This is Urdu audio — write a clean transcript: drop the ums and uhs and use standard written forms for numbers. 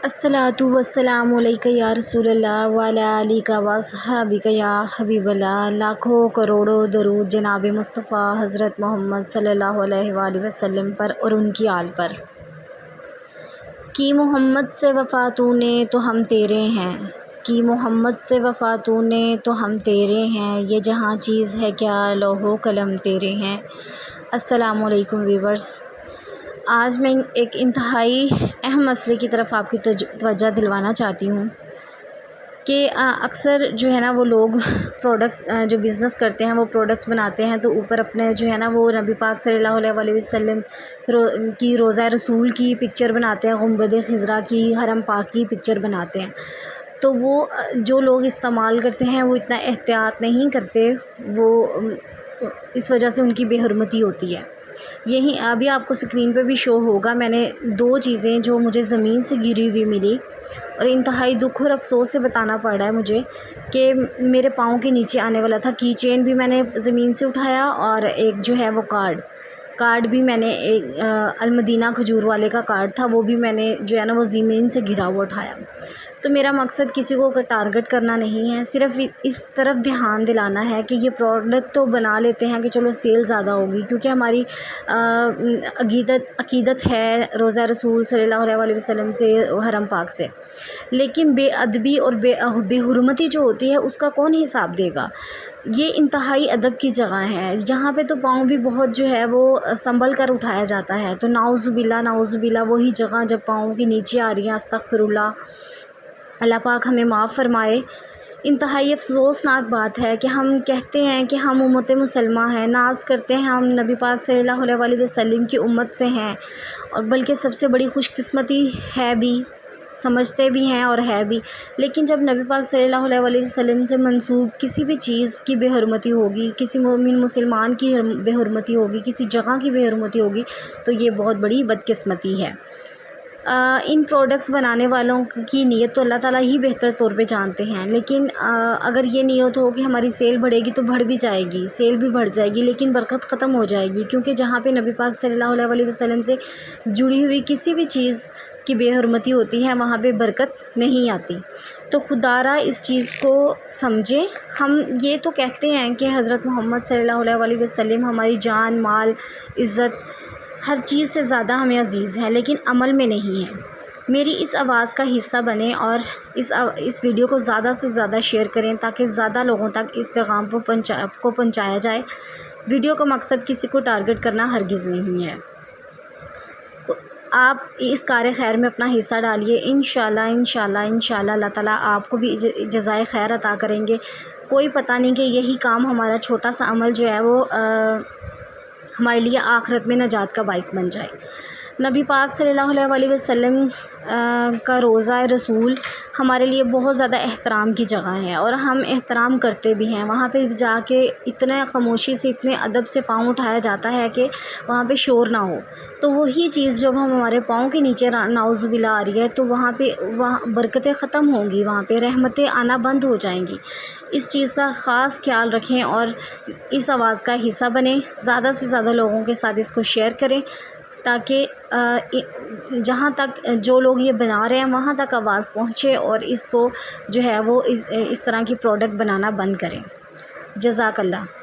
الصلاۃ والسلام علیک یا رسول اللہ وعلی آلک و اصحابک یا حبیب اللہ۔ لاکھوں کروڑوں درود جناب مصطفیٰ حضرت محمد صلی اللہ علیہ وآلہ وسلم پر اور ان کی آل پر۔ کی محمد سے وفا تو نے تو ہم تیرے ہیں، کی محمد سے وفا تو نے تو ہم تیرے ہیں، یہ جہاں چیز ہے کیا لوح و قلم تیرے ہیں۔ السلام علیکم ویورز، آج میں ایک انتہائی اہم مسئلے کی طرف آپ کی توجہ دلوانا چاہتی ہوں کہ اکثر جو ہے نا وہ لوگ پروڈکٹس جو بزنس کرتے ہیں وہ پروڈکٹس بناتے ہیں تو اوپر اپنے جو ہے نا وہ نبی پاک صلی اللہ علیہ وآلہ وسلم کی روضہ رسول کی پکچر بناتے ہیں، گنبد خضرا کی، حرم پاک کی پکچر بناتے ہیں۔ تو وہ جو لوگ استعمال کرتے ہیں وہ اتنا احتیاط نہیں کرتے، وہ اس وجہ سے ان کی بے حرمتی ہوتی ہے۔ یہی ابھی آپ کو اسکرین پہ بھی شو ہوگا، میں نے دو چیزیں جو مجھے زمین سے گری ہوئی ملی اور انتہائی دکھ اور افسوس سے بتانا پڑ رہا ہے مجھے کہ میرے پاؤں کے نیچے آنے والا تھا۔ کی چین بھی میں نے زمین سے اٹھایا اور ایک جو ہے وہ کارڈ بھی میں نے ایک المدینہ کھجور والے کا کارڈ تھا، وہ بھی میں نے جو ہے نا وہ زمین سے گرا ہوا اٹھایا۔ تو میرا مقصد کسی کو ٹارگٹ کرنا نہیں ہے، صرف اس طرف دھیان دلانا ہے کہ یہ پروڈکٹ تو بنا لیتے ہیں کہ چلو سیل زیادہ ہوگی، کیونکہ ہماری عقیدت ہے روضہ رسول صلی اللہ علیہ وسلم سے، حرم پاک سے، لیکن بے ادبی اور بے حرمتی جو ہوتی ہے اس کا کون حساب دے گا؟ یہ انتہائی ادب کی جگہ ہے، یہاں پہ تو پاؤں بھی بہت جو ہے وہ سنبھل کر اٹھایا جاتا ہے، تو نعوذ باللہ وہی جگہ جب پاؤں کے نیچے آ رہی ہیں، استغفر اللہ پاک ہمیں معاف فرمائے۔ انتہائی افسوسناک بات ہے کہ ہم کہتے ہیں کہ ہم امت مسلمہ ہیں، ناز کرتے ہیں ہم نبی پاک صلی اللہ علیہ وآلہ وسلم کی امت سے ہیں، اور بلکہ سب سے بڑی خوش قسمتی ہے بھی، سمجھتے بھی ہیں اور ہے بھی، لیکن جب نبی پاک صلی اللہ علیہ وآلہ وسلم سے منسوب کسی بھی چیز کی بے حرمتی ہوگی، کسی مومن مسلمان کی بے حرمتی ہوگی، کسی جگہ کی بے حرمتی ہوگی، تو یہ بہت بڑی بدقسمتی ہے۔ ان پروڈکٹس بنانے والوں کی نیت تو اللہ تعالیٰ ہی بہتر طور پہ جانتے ہیں، لیکن اگر یہ نیت ہو کہ ہماری سیل بڑھے گی تو بڑھ بھی جائے گی، سیل بھی بڑھ جائے گی، لیکن برکت ختم ہو جائے گی، کیونکہ جہاں پہ نبی پاک صلی اللہ علیہ وسلم سے جڑی ہوئی کسی بھی چیز کی بے حرمتی ہوتی ہے وہاں پہ برکت نہیں آتی۔ تو خدا را اس چیز کو سمجھیں۔ ہم یہ تو کہتے ہیں کہ حضرت محمد صلی اللہ علیہ وسلم ہماری جان، مال، عزت، ہر چیز سے زیادہ ہمیں عزیز ہے، لیکن عمل میں نہیں ہے۔ میری اس آواز کا حصہ بنیں اور اس ویڈیو کو زیادہ سے زیادہ شیئر کریں تاکہ زیادہ لوگوں تک اس پیغام کو پہنچایا جائے۔ ویڈیو کا مقصد کسی کو ٹارگٹ کرنا ہرگز نہیں ہے۔ آپ اس کار خیر میں اپنا حصہ ڈالیے، انشاءاللہ اللہ تعالیٰ آپ کو بھی جزائے خیر عطا کریں گے۔ کوئی پتہ نہیں کہ یہی کام، ہمارا چھوٹا سا عمل جو ہے وہ ہمارے لیے آخرت میں نجات کا باعث بن جائے۔ نبی پاک صلی اللہ علیہ وآلہ وسلم کا روضہ رسول ہمارے لیے بہت زیادہ احترام کی جگہ ہے، اور ہم احترام کرتے بھی ہیں۔ وہاں پہ جا کے اتنے خاموشی سے، اتنے ادب سے پاؤں اٹھایا جاتا ہے کہ وہاں پہ شور نہ ہو، تو وہی چیز جب ہمارے پاؤں کے نیچے نعوذ باللہ آ رہی ہے تو وہاں برکتیں ختم ہوں گی، وہاں پہ رحمتیں آنا بند ہو جائیں گی۔ اس چیز کا خاص خیال رکھیں اور اس آواز کا حصہ بنیں، زیادہ سے زیادہ لوگوں کے ساتھ اس کو شیئر کریں تاکہ جہاں تک جو لوگ یہ بنا رہے ہیں وہاں تک آواز پہنچے اور اس کو جو ہے وہ اس طرح کی پروڈکٹ بنانا بند کریں۔ جزاک اللہ۔